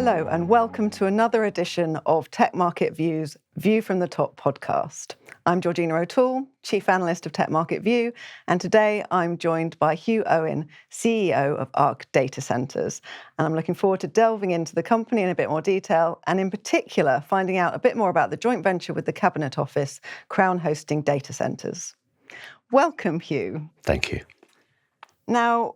Hello and welcome to another edition of Tech Market View's View from the Top podcast. I'm Georgina O'Toole, Chief Analyst of Tech Market View, and today I'm joined by Huw Owen, CEO of Ark Data Centres. And I'm looking forward to delving into the company in a bit more detail, and in particular, finding out a bit more about the joint venture with the Cabinet Office, Crown Hosting Data Centres. Welcome, Huw. Thank you. Now,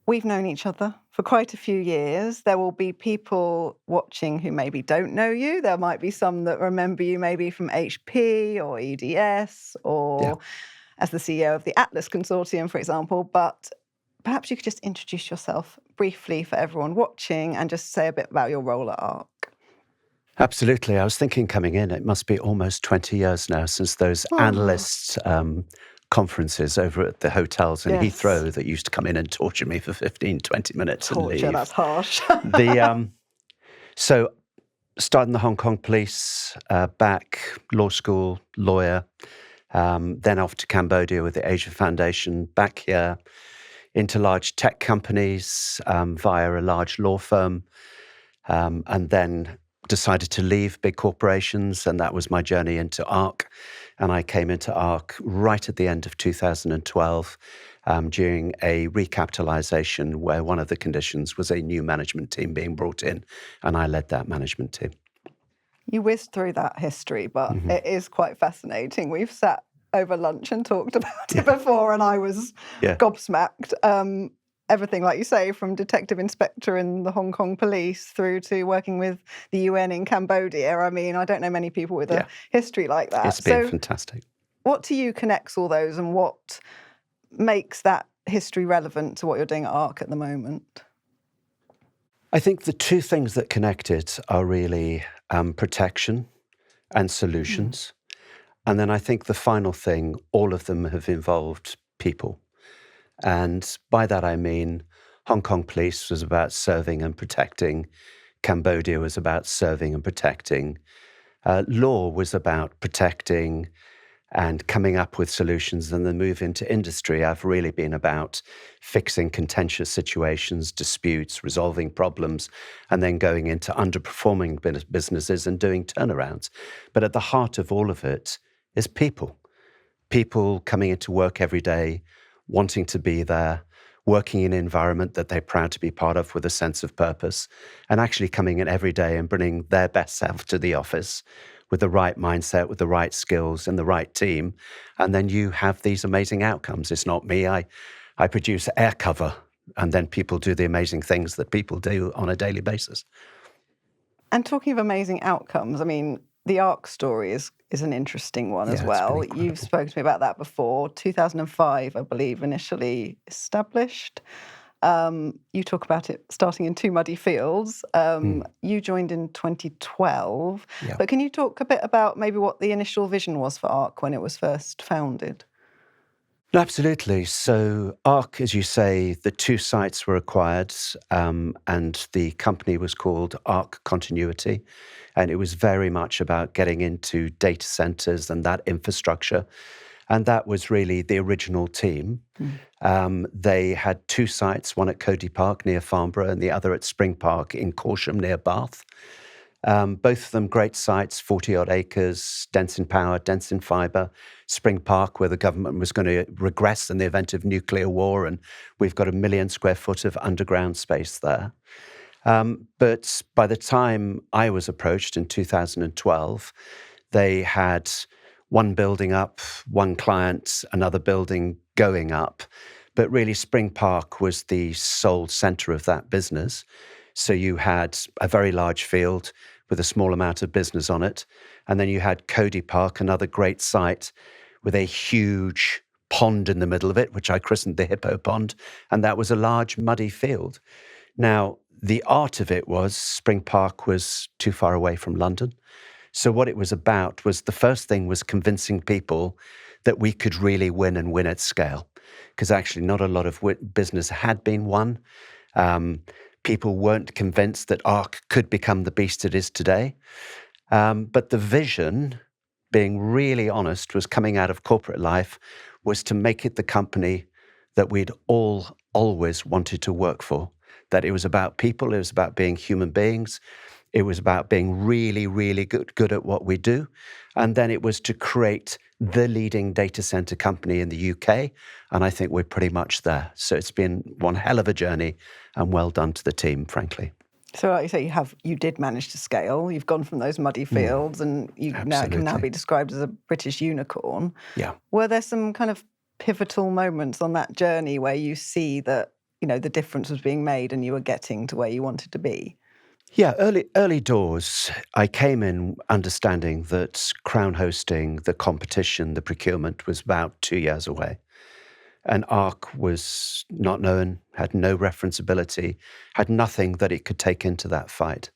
we've known each other for quite a few years. There will be people watching who maybe don't know you. There might be some that remember you maybe from HP or EDS or as the CEO of the Atlas Consortium, for example. But perhaps you could just introduce yourself briefly for everyone watching and just say a bit about your role at Ark. Absolutely. I was thinking coming in, it must be almost 20 years now since those analysts conferences over at the hotels in Heathrow that used to come in and torture me for 15, 20 minutes and leave. That's harsh. So started in the Hong Kong police, back law school, lawyer, then off to Cambodia with the Asia Foundation, back here into large tech companies via a large law firm, and then decided to leave big corporations, and that was my journey into Ark. And I came into Ark right at the end of 2012 during a recapitalization where one of the conditions was a new management team being brought in, and I led that management team. You whizzed through that history, but it is quite fascinating. We've sat over lunch and talked about it before, and I was gobsmacked. Everything, like you say, from detective inspector in the Hong Kong police through to working with the UN in Cambodia. I mean, I don't know many people with a history like that. It's been fantastic. What to you connects all those, and what makes that history relevant to what you're doing at Ark at the moment? I think the two things that connect it are really protection and solutions. And then I think the final thing, all of them have involved people. And by that I mean Hong Kong police was about serving and protecting. Cambodia was about serving and protecting. Law was about protecting and coming up with solutions. And the move into industry, I've really been about fixing contentious situations, disputes, resolving problems, and then going into underperforming businesses and doing turnarounds. But at the heart of all of it is people. People coming into work every day, wanting to be there, working in an environment that they're proud to be part of with a sense of purpose, and actually coming in every day and bringing their best self to the office with the right mindset, with the right skills and the right team. And then you have these amazing outcomes. It's not me. I produce air cover, and then people do the amazing things that people do on a daily basis. And talking of amazing outcomes, I mean, the Ark story is an interesting one as well. You've spoken to me about that before. 2005, I believe, initially established. You talk about it starting in two muddy fields. You joined in 2012. But can you talk a bit about maybe what the initial vision was for Ark when it was first founded? No, absolutely. So Ark, as you say, the two sites were acquired and the company was called Ark Continuity. And it was very much about getting into data centers and that infrastructure. And that was really the original team. They had two sites, one at Cody Park near Farnborough and the other at Spring Park in Corsham near Bath. Both of them great sites, 40-odd acres, dense in power, dense in fibre. Spring Park, where the government was going to regress in the event of nuclear war, and we've got 1 million square foot of underground space there. But by the time I was approached in 2012, they had one building up, one client, another building going up. But really, Spring Park was the sole centre of that business. So you had a very large field with a small amount of business on it. And then you had Cody Park, another great site with a huge pond in the middle of it, which I christened the Hippo Pond. And that was a large muddy field. Now, the art of it was Spring Park was too far away from London. So what it was about was the first thing was convincing people that we could really win and win at scale. Because actually not a lot of business had been won. People weren't convinced that Ark could become the beast it is today. But the vision, being really honest, was coming out of corporate life, was to make it the company that we'd all always wanted to work for. that it was about people, it was about being human beings, it was about being really, really good at what we do. And then it was to create the leading data center company in the UK. And I think we're pretty much there. So it's been one hell of a journey, and well done to the team, frankly. So like you say, you did manage to scale. You've gone from those muddy fields and you can now be described as a British unicorn. Yeah. Were there some kind of pivotal moments on that journey where you see that, the difference was being made and you were getting to where you wanted to be? Yeah, early doors, I came in understanding that crown hosting, the competition, the procurement was about 2 years away. And Ark was not known, had no referenceability, had nothing that it could take into that fight.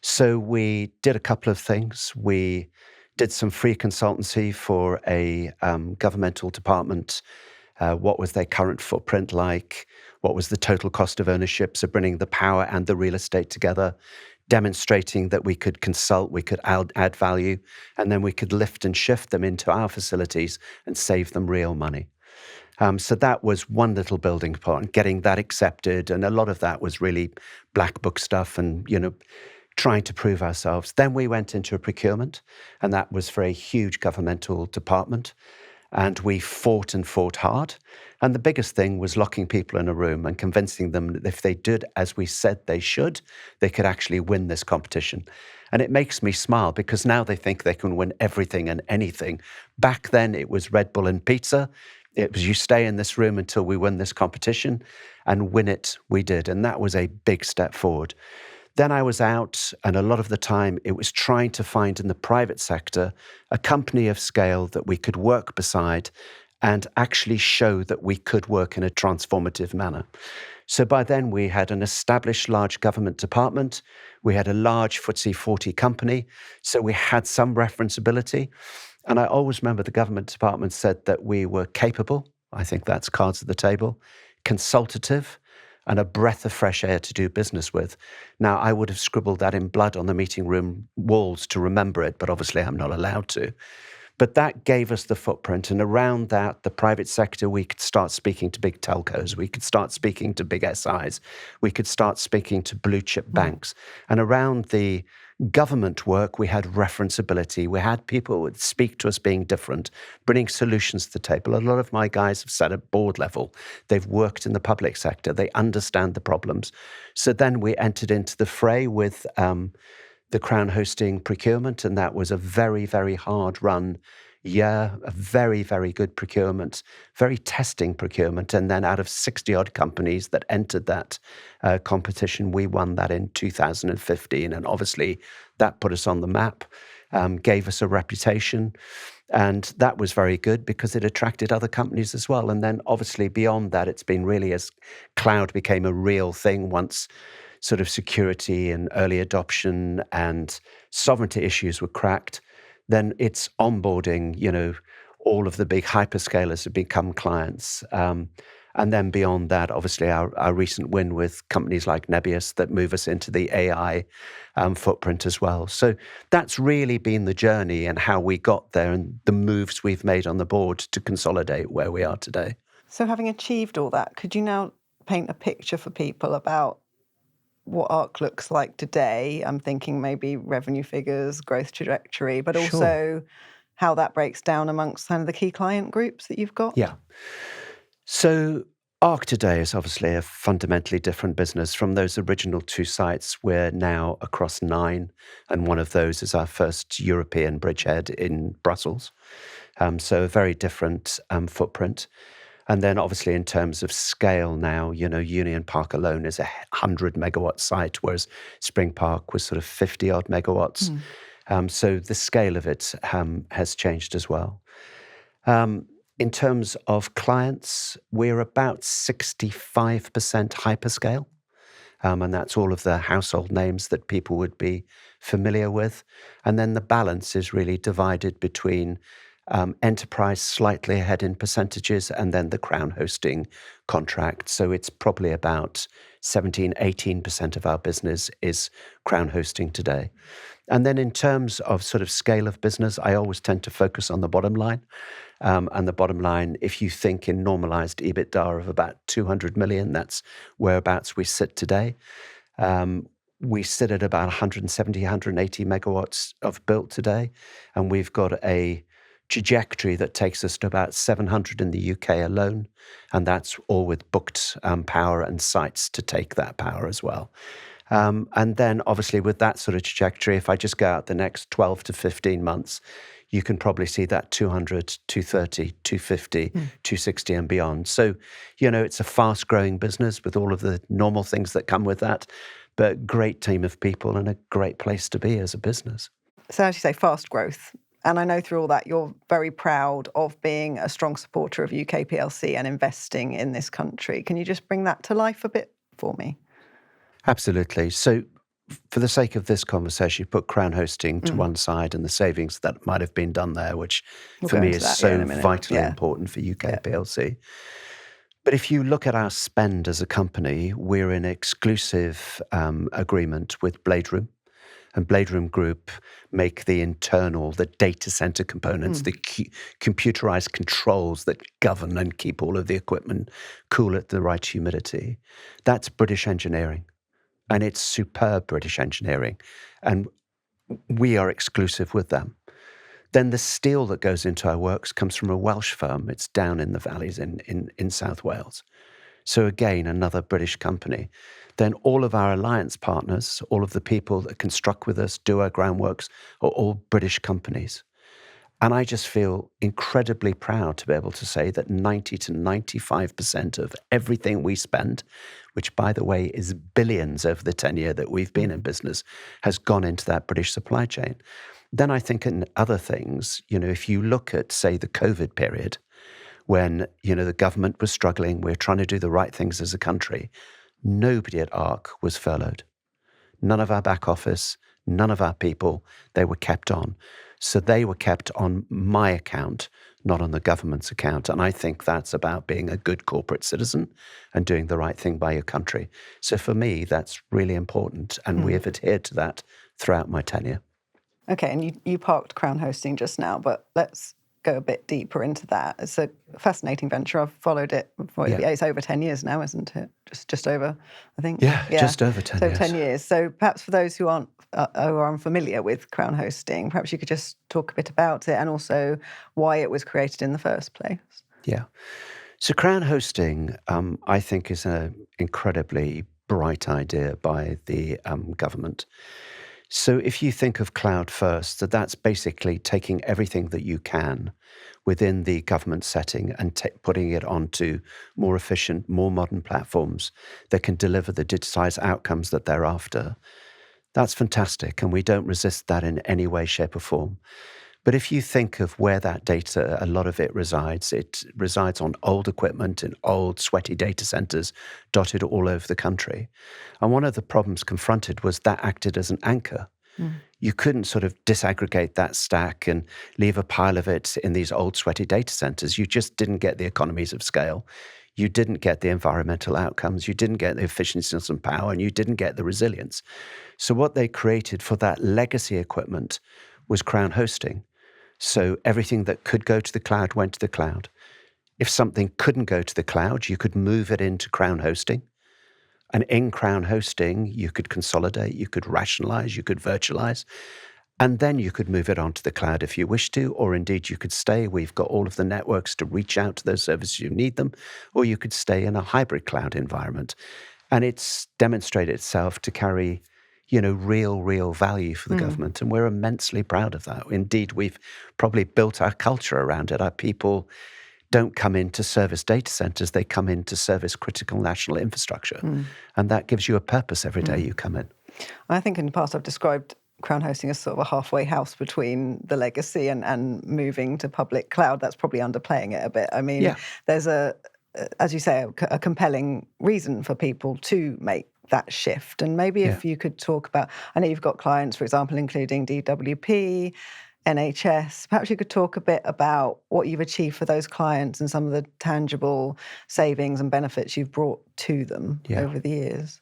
So we did a couple of things. We did some free consultancy for a governmental department. What was their current footprint like? What was the total cost of ownership? So bringing the power and the real estate together, demonstrating that we could consult, we could add value, and then we could lift and shift them into our facilities and save them real money. So that was one little building part, getting that accepted. And a lot of that was really black book stuff and, trying to prove ourselves. Then we went into a procurement, and that was for a huge governmental department. And we fought and fought hard. And the biggest thing was locking people in a room and convincing them that if they did as we said they should, they could actually win this competition. And it makes me smile because now they think they can win everything and anything. Back then, it was Red Bull and pizza. It was you stay in this room until we win this competition, and win it we did. And that was a big step forward. Then I was out, and a lot of the time it was trying to find in the private sector a company of scale that we could work beside and actually show that we could work in a transformative manner. So by then we had an established large government department. We had a large FTSE 40 company. So we had some referenceability. And I always remember the government department said that we were capable. I think that's cards at the table, consultative, and a breath of fresh air to do business with. Now, I would have scribbled that in blood on the meeting room walls to remember it, but obviously I'm not allowed to. But that gave us the footprint. And around that, the private sector, we could start speaking to big telcos. We could start speaking to big SIs. We could start speaking to blue chip banks. And around the government work, we had referenceability. We had people who would speak to us being different, bringing solutions to the table. A lot of my guys have sat at board level. They've worked in the public sector. They understand the problems. So then we entered into the fray with the Crown hosting procurement, and that was a very, very hard run year, a very, very good procurement, very testing procurement. And then out of 60-odd companies that entered that competition, we won that in 2015. And obviously that put us on the map, gave us a reputation. And that was very good because it attracted other companies as well. And then obviously beyond that, it's been really as cloud became a real thing once sort of security and early adoption and sovereignty issues were cracked, then it's onboarding, all of the big hyperscalers have become clients. And then beyond that, obviously our recent win with companies like Nebius that move us into the AI footprint as well. So that's really been the journey and how we got there and the moves we've made on the board to consolidate where we are today. So having achieved all that, could you now paint a picture for people about what Ark looks like today? I'm thinking maybe revenue figures, growth trajectory, but also how that breaks down amongst kind of the key client groups that you've got. Yeah. So Ark today is obviously a fundamentally different business from those original 2 sites. We're now across 9, and one of those is our first European bridgehead in Brussels. So a very different footprint. And then obviously in terms of scale now, Union Park alone is a 100 megawatt site, whereas Spring Park was sort of 50 odd megawatts. So the scale of it has changed as well. In terms of clients, we're about 65% hyperscale. And that's all of the household names that people would be familiar with. And then the balance is really divided between enterprise slightly ahead in percentages, and then the Crown hosting contract. So it's probably about 17, 18% of our business is Crown hosting today. And then in terms of sort of scale of business, I always tend to focus on the bottom line. And the bottom line, if you think in normalized EBITDA of about 200 million, that's whereabouts we sit today. We sit at about 170, 180 megawatts of built today, and we've got a trajectory that takes us to about 700 in the UK alone, and that's all with booked power and sites to take that power as well. And then obviously with that sort of trajectory, if I just go out the next 12 to 15 months, you can probably see that 200, 230, 250, 260 and beyond. So, it's a fast-growing business with all of the normal things that come with that, but great team of people and a great place to be as a business. So as you say, fast growth. And I know through all that, you're very proud of being a strong supporter of UK PLC and investing in this country. Can you just bring that to life a bit for me? Absolutely. So for the sake of this conversation, put Crown hosting to one side and the savings that might have been done there, which for me is so vitally important for UK PLC. But if you look at our spend as a company, we're in exclusive agreement with Blade Room. And Blade Room Group make the data center components, the computerized controls that govern and keep all of the equipment cool at the right humidity. That's British engineering. And it's superb British engineering. And we are exclusive with them. Then the steel that goes into our works comes from a Welsh firm. It's down in the valleys in South Wales. So again, another British company. Then all of our alliance partners, all of the people that construct with us, do our groundworks, are all British companies. And I just feel incredibly proud to be able to say that 90 to 95% of everything we spend, which, by the way, is billions over the 10-year that we've been in business, has gone into that British supply chain. Then I think in other things, if you look at, say, the COVID period, when, the government was struggling, we're trying to do the right things as a country, nobody at Ark was furloughed. None of our back office, none of our people, they were kept on. So they were kept on my account, not on the government's account. And I think that's about being a good corporate citizen and doing the right thing by your country. So for me, that's really important. And we have adhered to that throughout my tenure. Okay, and you parked Crown hosting just now, but let's go a bit deeper into that. It's a fascinating venture. I've followed it for, it's over 10 years now, isn't it? Just over, I think. Yeah, just over 10 years. 10 years. So perhaps for those who are unfamiliar with Crown hosting, perhaps you could just talk a bit about it and also why it was created in the first place. Yeah. So Crown hosting, I think, is an incredibly bright idea by the government. So if you think of cloud first, that's basically taking everything that you can within the government setting and putting it onto more efficient, more modern platforms that can deliver the digitized outcomes that they're after. That's fantastic, and we don't resist that in any way, shape, or form. But if you think of where that data, a lot of it resides on old equipment in old, sweaty data centers dotted all over the country. And one of the problems confronted was that acted as an anchor. You couldn't sort of disaggregate that stack and leave a pile of it in these old, sweaty data centers. You just didn't get the economies of scale. You didn't get the environmental outcomes. You didn't get the efficiencies and power, and you didn't get the resilience. So what they created for that legacy equipment was Crown hosting. So everything that could go to the cloud went to the cloud. If something couldn't go to the cloud, you could move it into Crown hosting. And in Crown hosting, you could consolidate, you could rationalize, you could virtualize, and then you could move it onto the cloud if you wish to, or indeed you could stay. We've got all of the networks to reach out to those services you need them, or you could stay in a hybrid cloud environment. And it's demonstrated itself to carry real value for the government. And we're immensely proud of that. Indeed, we've probably built our culture around it. Our people don't come in to service data centers. They come in to service critical national infrastructure. And that gives you a purpose every day you come in. I think in the past I've described Crown hosting as sort of a halfway house between the legacy and moving to public cloud. That's probably underplaying it a bit. I mean, there's as you say, a compelling reason for people to make that shift. And maybe if you could talk about, I know you've got clients, for example, including DWP, NHS. Perhaps you could talk a bit about what you've achieved for those clients and some of the tangible savings and benefits you've brought to them over the years.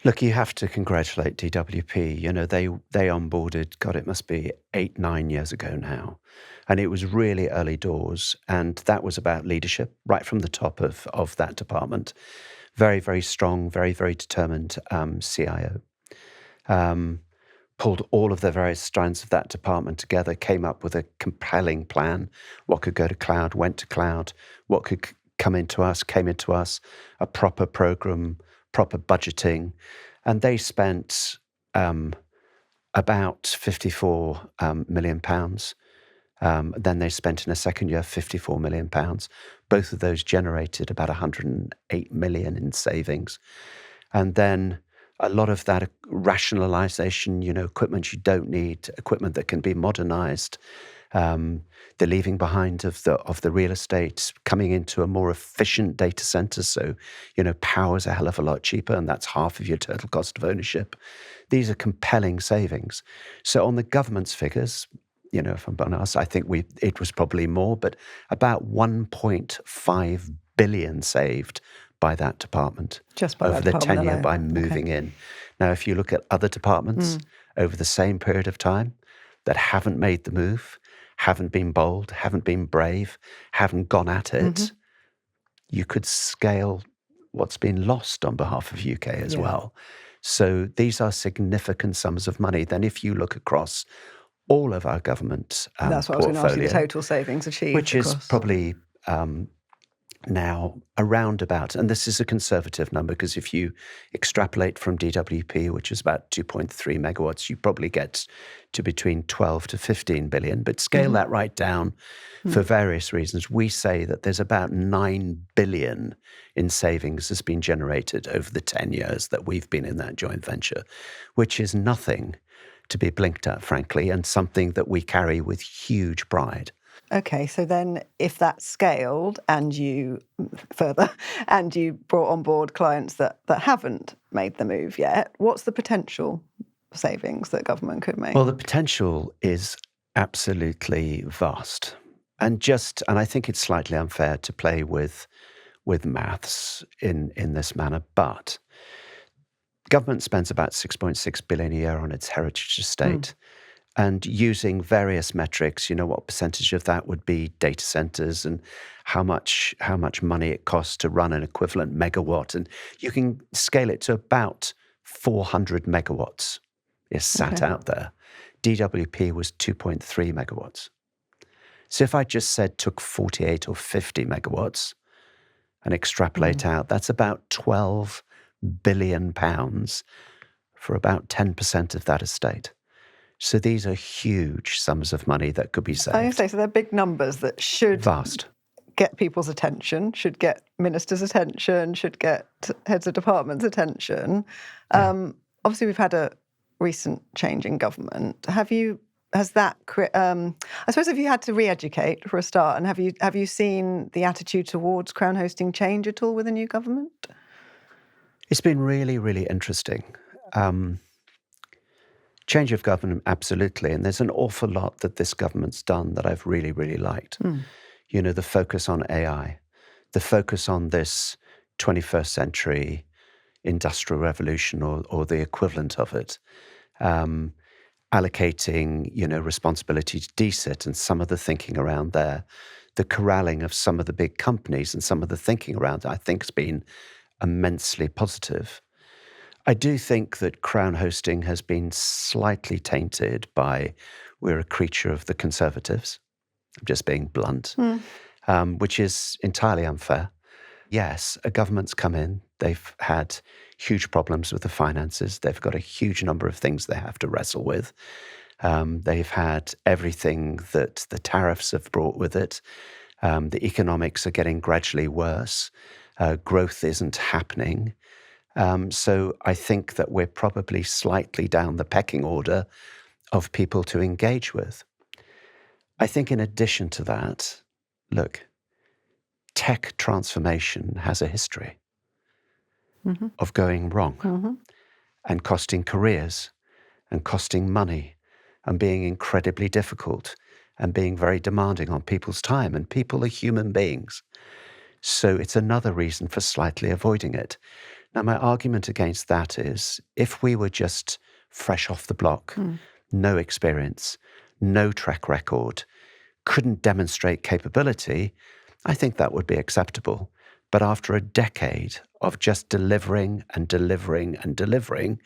Look, you have to congratulate DWP. You know, they onboarded, God, it must be 8-9 years ago now. And it was really early doors. And that was about leadership right from the top of that department. Very, very strong, very, very determined CIO. Pulled all of the various strands of that department together, came up with a compelling plan. What could go to cloud, went to cloud. What could come into us, came into us. A proper program, proper budgeting. And they spent about £54 million. Then they spent in a second year £54 million. Both of those generated about 108 million in savings. And then a lot of that rationalization, you know, equipment you don't need, equipment that can be modernized, the leaving behind of the real estate, coming into a more efficient data center. So, you know, power's a hell of a lot cheaper, and that's half of your total cost of ownership. These are compelling savings. So on the government's figures, you know, if I'm honest, I think it was probably more, but about 1.5 billion saved by that department just by over that the tenure alone. by moving in. Now, if you look at other departments over the same period of time that haven't made the move, haven't been bold, haven't been brave, haven't gone at it, you could scale what's been lost on behalf of UK as well. So these are significant sums of money. Then if you look across all of our government that's what I was going to ask you, the total savings achieved. Which is probably now around about, and this is a conservative number because if you extrapolate from DWP, which is about 2.3 megawatts, you probably get to between 12 to 15 billion, but scale that right down for various reasons. We say that there's about 9 billion in savings has been generated over the 10 years that we've been in that joint venture, which is nothing to be blinked at, frankly, and something that we carry with huge pride. Okay, so then if that scaled and you brought on board clients that haven't made the move yet, what's the potential savings that government could make? Well, the potential is absolutely vast. And I think it's slightly unfair to play with maths in this manner, but government spends about 6.6 billion a year on its heritage estate. And using various metrics, you know, what percentage of that would be data centers and how much money it costs to run an equivalent megawatt. And you can scale it to about 400 megawatts is sat out there. DWP was 2.3 megawatts. So if I just said took 48 or 50 megawatts and extrapolate out, that's about 12 billion pounds for about 10% of that estate. So these are huge sums of money that could be saved. I say, so they're big numbers that should get people's attention, should get ministers' attention, should get heads of departments' attention. Obviously, we've had a recent change in government. Have you had to re-educate for a start, and have you seen the attitude towards crown hosting change at all with the new government? It's been really, really interesting. Change of government, absolutely. And there's an awful lot that this government's done that I've really, really liked. You know, the focus on AI, the focus on this 21st century industrial revolution or the equivalent of it, allocating, you know, responsibility to DCIT and some of the thinking around there, the corralling of some of the big companies and some of the thinking around it, I think has been immensely positive. I do think that crown hosting has been slightly tainted by we're a creature of the Conservatives. I'm just being blunt, which is entirely unfair. Yes, a government's come in. They've had huge problems with the finances. They've got a huge number of things they have to wrestle with. They've had everything that the tariffs have brought with it. The economics are getting gradually worse. Growth isn't happening. So I think that we're probably slightly down the pecking order of people to engage with. I think in addition to that, look, tech transformation has a history of going wrong and costing careers and costing money and being incredibly difficult and being very demanding on people's time. And people are human beings. So it's another reason for slightly avoiding it. Now, my argument against that is if we were just fresh off the block, no experience, no track record, couldn't demonstrate capability, I think that would be acceptable. But after a decade of just delivering and delivering and delivering,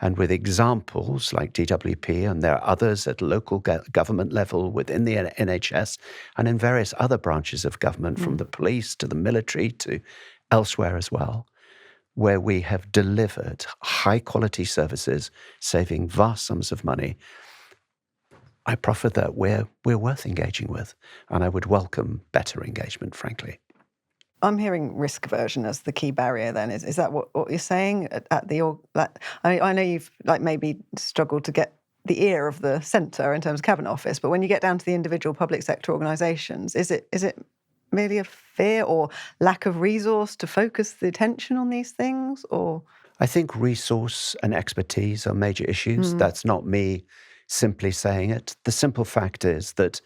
and with examples like DWP, and there are others at local government level within the NHS and in various other branches of government, from the police to the military to elsewhere as well, where we have delivered high-quality services, saving vast sums of money, I proffer that we're worth engaging with, and I would welcome better engagement, frankly. I'm hearing risk aversion as the key barrier then. Is that what you're saying at the... I know you've maybe struggled to get the ear of the centre in terms of Cabinet Office, but when you get down to the individual public sector organisations, is it merely a fear or lack of resource to focus the attention on these things? Or I think resource and expertise are major issues. That's not me simply saying it. The simple fact is that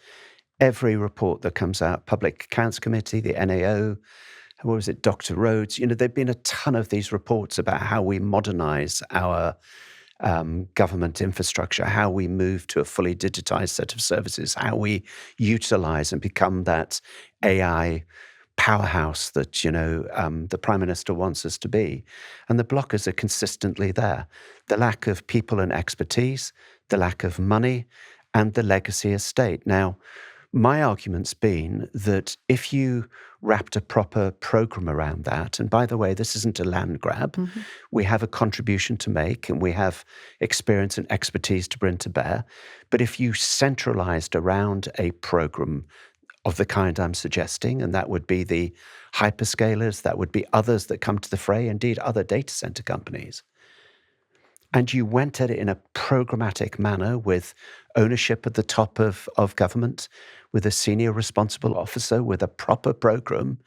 every report that comes out, Public Accounts Committee, the NAO, what was it, Dr. Rhodes, there've been a ton of these reports about how we modernise our government infrastructure, how we move to a fully digitized set of services, how we utilize and become that AI powerhouse that, the Prime Minister wants us to be. And the blockers are consistently there. The lack of people and expertise, the lack of money, and the legacy estate. Now, my argument's been that if you wrapped a proper program around that, and by the way, this isn't a land grab, we have a contribution to make and we have experience and expertise to bring to bear. But if you centralized around a program of the kind I'm suggesting, and that would be the hyperscalers, that would be others that come to the fray, indeed other data center companies, and you went at it in a programmatic manner with ownership at the top of government, with a senior responsible officer, with a proper program,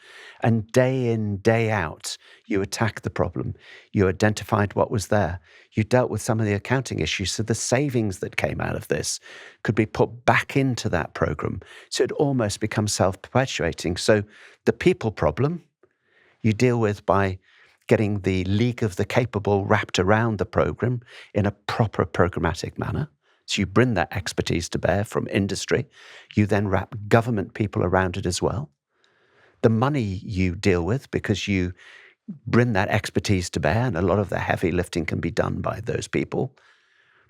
and day in, day out, you attacked the problem. You identified what was there. You dealt with some of the accounting issues, so the savings that came out of this could be put back into that program. So it almost becomes self-perpetuating. So the people problem you deal with by getting the League of the Capable wrapped around the program in a proper programmatic manner. So you bring that expertise to bear from industry. You then wrap government people around it as well. The money you deal with, because you bring that expertise to bear, and a lot of the heavy lifting can be done by those people.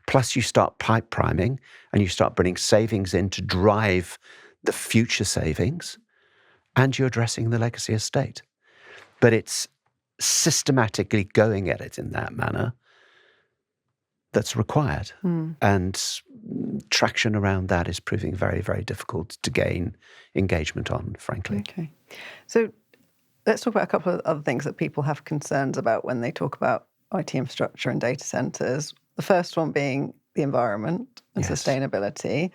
Plus you start pipe priming and you start bringing savings in to drive the future savings, and you're addressing the legacy estate. But it's systematically going at it in that manner that's required. And traction around that is proving very, very difficult to gain engagement on, frankly. Okay. So let's talk about a couple of other things that people have concerns about when they talk about IT infrastructure and data centres. The first one being the environment and sustainability.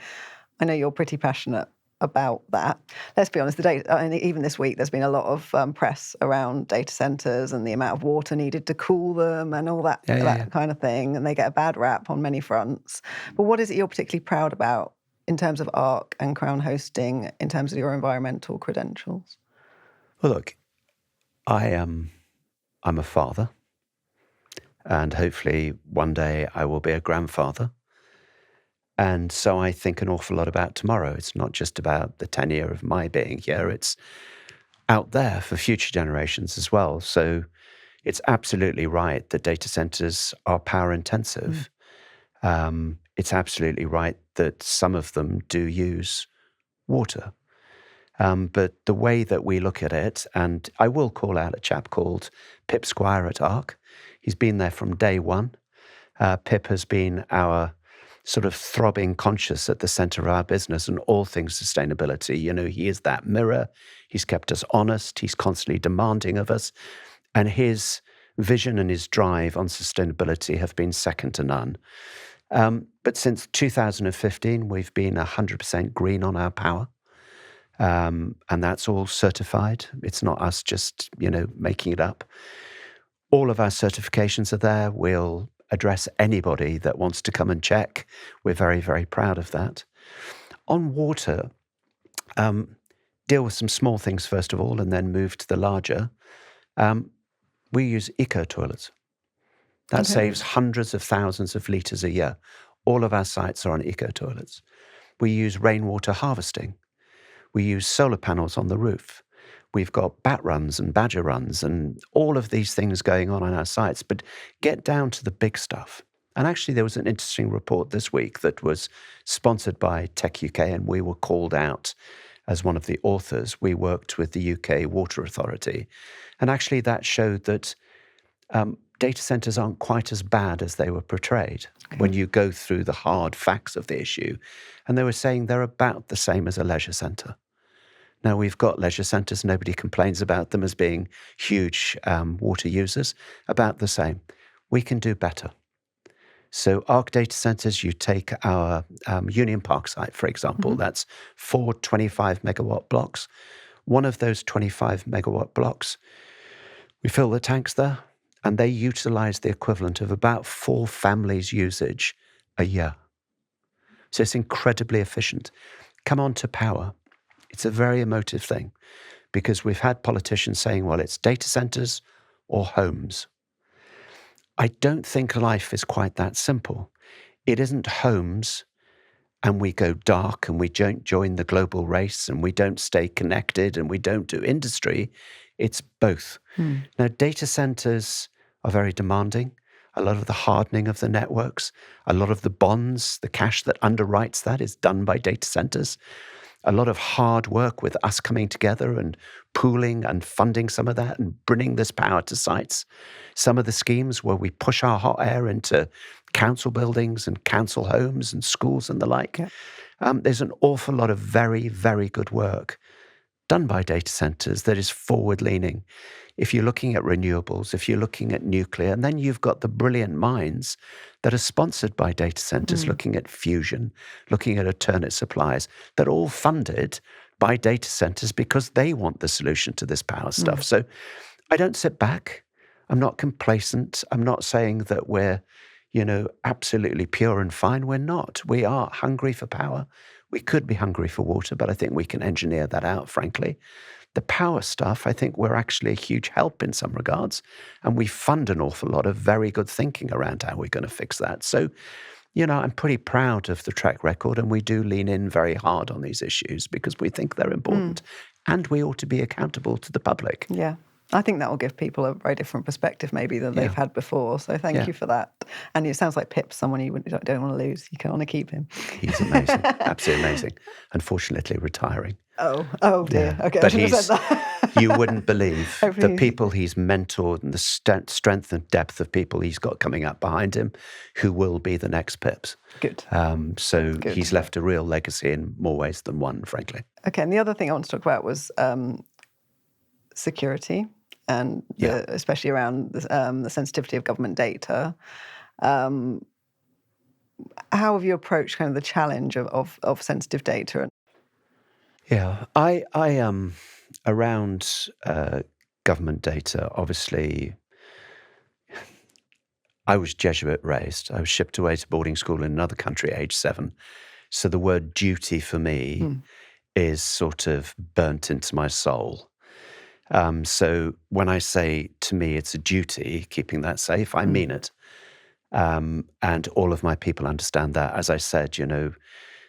I know you're pretty passionate about that. Let's be honest, even this week, there's been a lot of press around data centres and the amount of water needed to cool them and all that kind of thing, and they get a bad rap on many fronts. But what is it you're particularly proud about in terms of Ark and Crown Hosting, in terms of your environmental credentials? Well, look, I'm a father, and hopefully one day I will be a grandfather. And so I think an awful lot about tomorrow. It's not just about the tenure of my being here. It's out there for future generations as well. So it's absolutely right that data centers are power intensive. It's absolutely right that some of them do use water. But the way that we look at it, and I will call out a chap called Pip Squire at Ark. He's been there from day one. Pip has been our sort of throbbing conscience at the center of our business and all things sustainability. He is that mirror. He's kept us honest. He's constantly demanding of us. And his vision and his drive on sustainability have been second to none. But since 2015, we've been 100% green on our power. And that's all certified. It's not us just, making it up. All of our certifications are there. We'll address anybody that wants to come and check. We're very, very proud of that. On water, deal with some small things first of all, and then move to the larger. We use eco toilets. That saves hundreds of thousands of litres a year. All of our sites are on eco toilets. We use rainwater harvesting. We use solar panels on the roof. We've got bat runs and badger runs and all of these things going on our sites. But get down to the big stuff. And actually, there was an interesting report this week that was sponsored by Tech UK, and we were called out as one of the authors. We worked with the UK Water Authority. And actually, that showed that data centres aren't quite as bad as they were portrayed when you go through the hard facts of the issue. And they were saying they're about the same as a leisure centre. Now, we've got leisure centres. Nobody complains about them as being huge water users. About the same. We can do better. So Ark Data Centres, you take our Union Park site, for example. That's 4 25-megawatt blocks. One of those 25-megawatt blocks, we fill the tanks there, and they utilise the equivalent of about 4 families' usage a year. So it's incredibly efficient. Come on to power. It's a very emotive thing because we've had politicians saying, well, it's data centres or homes. I don't think life is quite that simple. It isn't homes and we go dark and we don't join the global race and we don't stay connected and we don't do industry. It's both. Now, data centres are very demanding. A lot of the hardening of the networks, a lot of the bonds, the cash that underwrites that is done by data centres. A lot of hard work with us coming together and pooling and funding some of that and bringing this power to sites. Some of the schemes where we push our hot air into council buildings and council homes and schools and the like. There's an awful lot of very, very good work done by data centres that is forward-leaning. If you're looking at renewables, if you're looking at nuclear, and then you've got the brilliant minds that are sponsored by data centres, looking at fusion, looking at alternate suppliers, that are all funded by data centres because they want the solution to this power stuff. So I don't sit back. I'm not complacent. I'm not saying that we're, absolutely pure and fine. We're not. We are hungry for power. We could be hungry for water, but I think we can engineer that out, frankly. The power stuff, I think we're actually a huge help in some regards. And we fund an awful lot of very good thinking around how we're going to fix that. So, I'm pretty proud of the track record, and we do lean in very hard on these issues because we think they're important and we ought to be accountable to the public. Yeah. I think that will give people a very different perspective maybe than they've had before. So thank you for that. And it sounds like Pip's someone you don't want to lose. You can want to keep him. He's amazing. Absolutely amazing. Unfortunately, retiring. Oh dear. Yeah. Okay, but I should have said that. You wouldn't believe the people he's mentored and the strength and depth of people he's got coming up behind him who will be the next Pips. Good. Good. He's left a real legacy in more ways than one, frankly. Okay, and the other thing I want to talk about was security. And especially around the sensitivity of government data. How have you approached kind of the challenge of sensitive data? Yeah, I around government data, obviously, I was Jesuit raised. I was shipped away to boarding school in another country at age 7. So the word duty for me is sort of burnt into my soul. So when I say to me it's a duty, keeping that safe, I mean it. And all of my people understand that. As I said,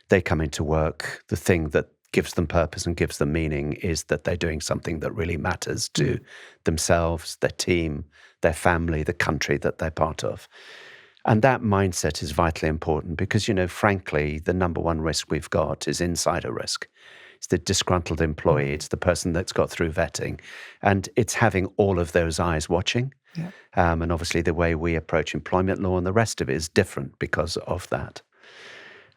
they come into work. The thing that gives them purpose and gives them meaning is that they're doing something that really matters to themselves, their team, their family, the country that they're part of. And that mindset is vitally important because, frankly, the number one risk we've got is insider risk. It's the disgruntled employee. It's the person that's got through vetting. And it's having all of those eyes watching. Yeah. And obviously the way we approach employment law and the rest of it is different because of that.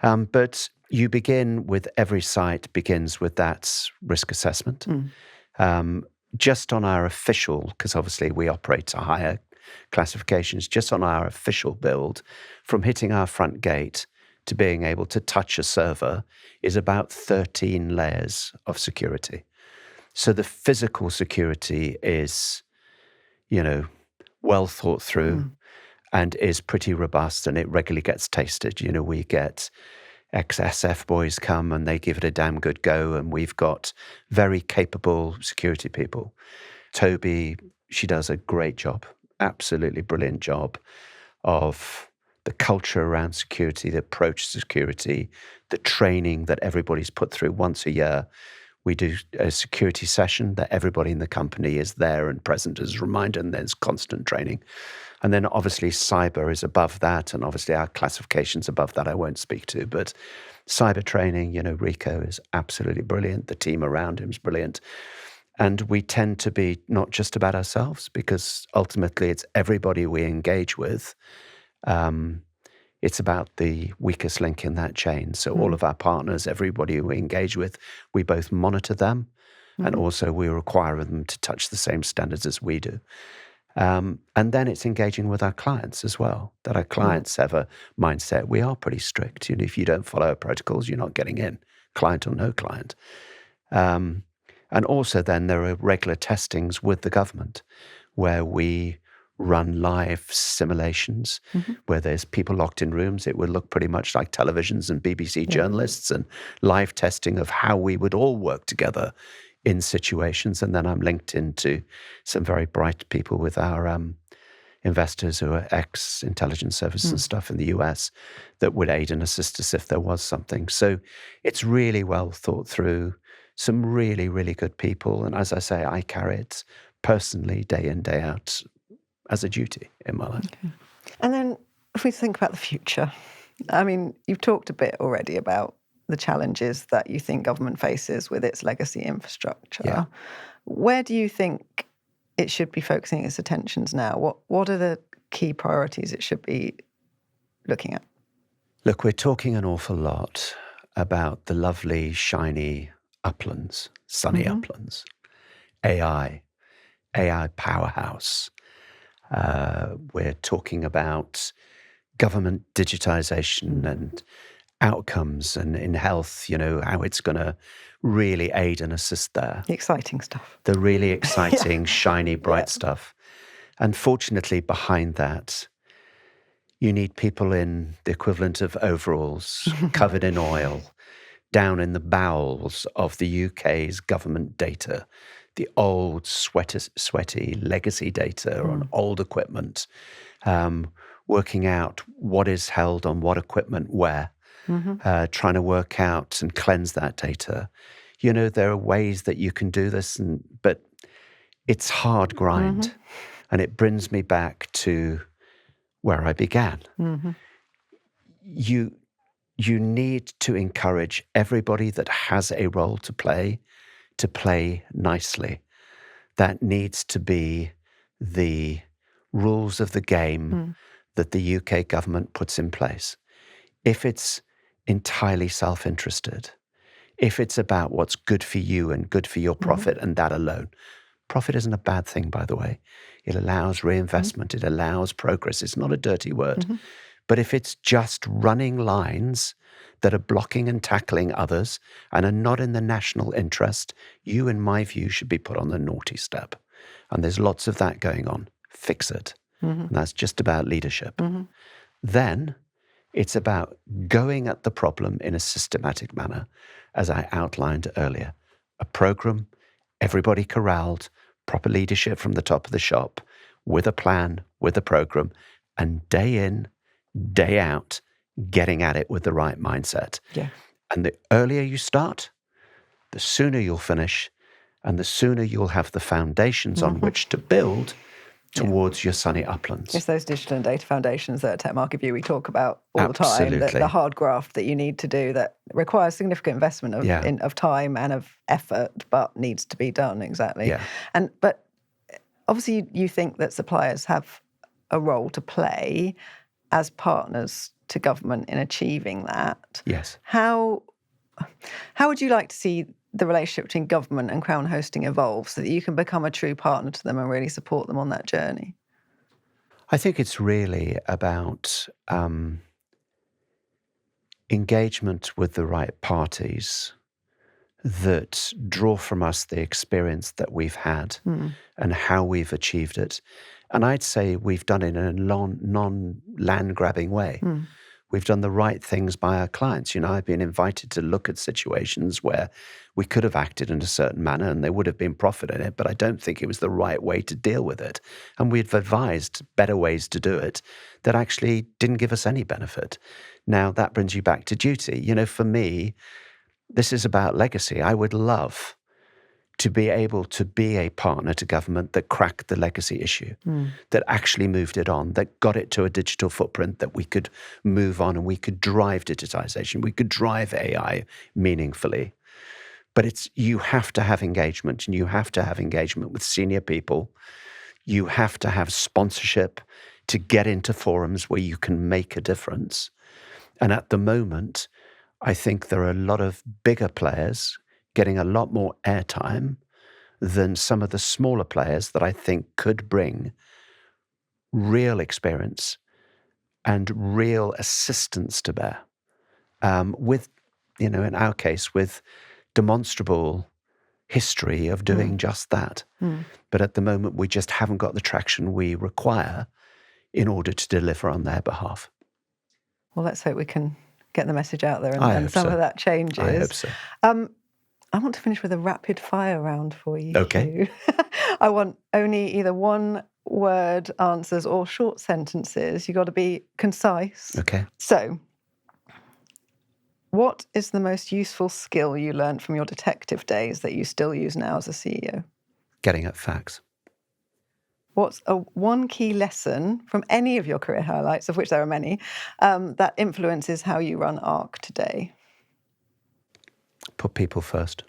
But you begin with every site begins with that risk assessment. Just on our official, because obviously we operate to higher classifications, just on our official build, from hitting our front gate to being able to touch a server is about 13 layers of security. So the physical security is, well thought through. and is pretty robust, and it regularly gets tasted. You know, we get ex-SF boys come and they give it a damn good go, and we've got very capable security people. Toby, she does a great job, absolutely brilliant job of the culture around security, the approach to security, the training that everybody's put through once a year. We do a security session that everybody in the company is there and present as a reminder, and there's constant training. And then obviously cyber is above that, and obviously our classification's above that I won't speak to. But cyber training, you know, Rico is absolutely brilliant. The team around him is brilliant. And we tend to be not just about ourselves, because ultimately it's everybody we engage with. It's about the weakest link in that chain. So all of our partners, everybody we engage with, we both monitor them, and also we require them to touch the same standards as we do. And then it's engaging with our clients as well, that our clients have a mindset. We are pretty strict. You know, if you don't follow our protocols, you're not getting in, client or no client. And also then there are regular testings with the government where we run live simulations where there's people locked in rooms. It would look pretty much like televisions and BBC journalists, and live testing of how we would all work together in situations. And then I'm linked into some very bright people with our investors who are ex-intelligence services and stuff in the US that would aid and assist us if there was something. So it's really well thought through, some really, really good people. And as I say, I carry it personally day in, day out as a duty in my life. Okay. And then if we think about the future, I mean, you've talked a bit already about the challenges that you think government faces with its legacy infrastructure. Yeah. Where do you think it should be focusing its attentions now? What are the key priorities it should be looking at? Look, we're talking an awful lot about the lovely, shiny uplands, sunny uplands, AI powerhouse. We're talking about government digitization and outcomes, and in health, you know, how it's going to really aid and assist there. The exciting stuff. The really exciting, shiny, bright stuff. And fortunately, behind that, you need people in the equivalent of overalls, covered in oil, down in the bowels of the UK's government data, the old sweaty legacy data on old equipment, working out what is held on what equipment where, trying to work out and cleanse that data. You know, there are ways that you can do this, but it's hard grind. And it brings me back to where I began. You need to encourage everybody that has a role to play nicely. That needs to be the rules of the game that the UK government puts in place. If it's entirely self-interested, if it's about what's good for you and good for your profit and that alone. Profit isn't a bad thing, by the way. It allows reinvestment. It allows progress. It's not a dirty word. But if it's just running lines that are blocking and tackling others and are not in the national interest, you, in my view, should be put on the naughty step. And there's lots of that going on. Fix it. And that's just about leadership. Then it's about going at the problem in a systematic manner, as I outlined earlier. A program, everybody corralled, proper leadership from the top of the shop, with a plan, with a program, and day in, day out, getting at it with the right mindset. Yeah. And the earlier you start, the sooner you'll finish, and the sooner you'll have the foundations on which to build towards your sunny uplands. It's those digital and data foundations that at Tech Market View we talk about all the time, the hard graft that you need to do that requires significant investment of time and of effort, but needs to be done, exactly. Yeah. But obviously you think that suppliers have a role to play as partners to government in achieving that. Yes. How would you like to see the relationship between government and Crown Hosting evolve so that you can become a true partner to them and really support them on that journey? I think it's really about engagement with the right parties that draw from us the experience that we've had and how we've achieved it, And I'd say we've done it in a non-land grabbing way. We've done the right things by our clients. You know, I've been invited to look at situations where we could have acted in a certain manner and there would have been profit in it, but I don't think it was the right way to deal with it. And we've advised better ways to do it that actually didn't give us any benefit. Now, that brings you back to duty. You know, for me, this is about legacy. I would love to be able to be a partner to government that cracked the legacy issue, that actually moved it on, that got it to a digital footprint that we could move on and we could drive digitization, we could drive AI meaningfully. But you have to have engagement, and you have to have engagement with senior people. You have to have sponsorship to get into forums where you can make a difference. And at the moment, I think there are a lot of bigger players getting a lot more airtime than some of the smaller players that I think could bring real experience and real assistance to bear. With, you know, in our case, with demonstrable history of doing just that. But at the moment, we just haven't got the traction we require in order to deliver on their behalf. Well, let's hope we can get the message out there and some of that changes. I hope so. I want to finish with a rapid fire round for you. Okay. Hugh. I want only either one word answers or short sentences. You've got to be concise. Okay. So, what is the most useful skill you learned from your detective days that you still use now as a CEO? Getting at facts. What's one key lesson from any of your career highlights, of which there are many, that influences how you run Ark today? Put people first.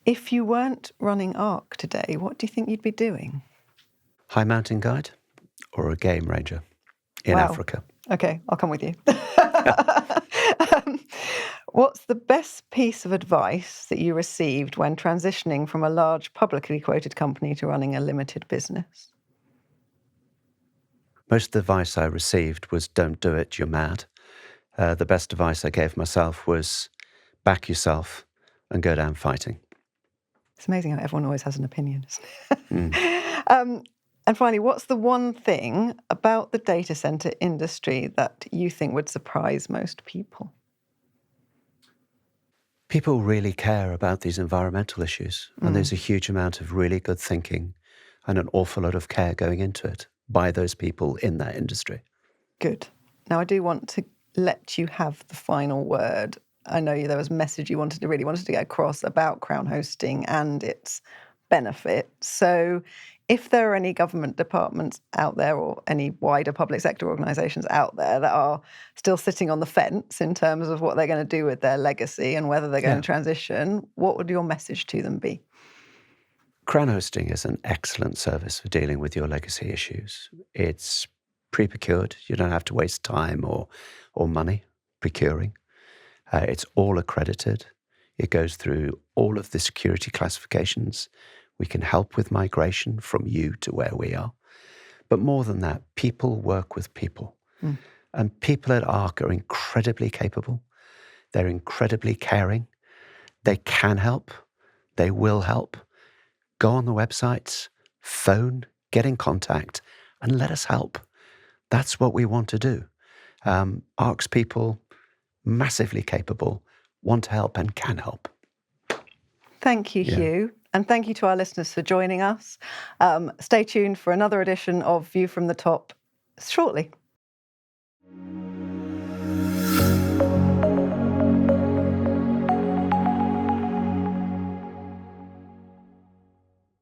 If you weren't running Ark today, what do you think you'd be doing? High mountain guide or a game ranger in Africa? Okay, I'll come with you. What's the best piece of advice that you received when transitioning from a large publicly quoted company to running a limited business? Most of the advice I received was don't do it, you're mad. The best advice I gave myself was back yourself and go down fighting. It's amazing how everyone always has an opinion, isn't it? And finally, what's the one thing about the data center industry that you think would surprise most people? People really care about these environmental issues, and there's a huge amount of really good thinking and an awful lot of care going into it by those people in that industry. Good. Now, I do want to let you have the final word. I know there was a message you really wanted to get across about Crown hosting and its benefits. So if there are any government departments out there or any wider public sector organisations out there that are still sitting on the fence in terms of what they're going to do with their legacy and whether they're going to transition, what would your message to them be? Crown hosting is an excellent service for dealing with your legacy issues. It's pre-procured. You don't have to waste time or money procuring. It's all accredited. It goes through all of the security classifications. We can help with migration from you to where we are. But more than that, people work with people. And people at Ark are incredibly capable. They're incredibly caring. They can help. They will help. Go on the websites, phone, get in contact, and let us help. That's what we want to do. Ark's people, massively capable, want to help and can help. Thank you, Hugh. And thank you to our listeners for joining us. Stay tuned for another edition of View from the Top shortly.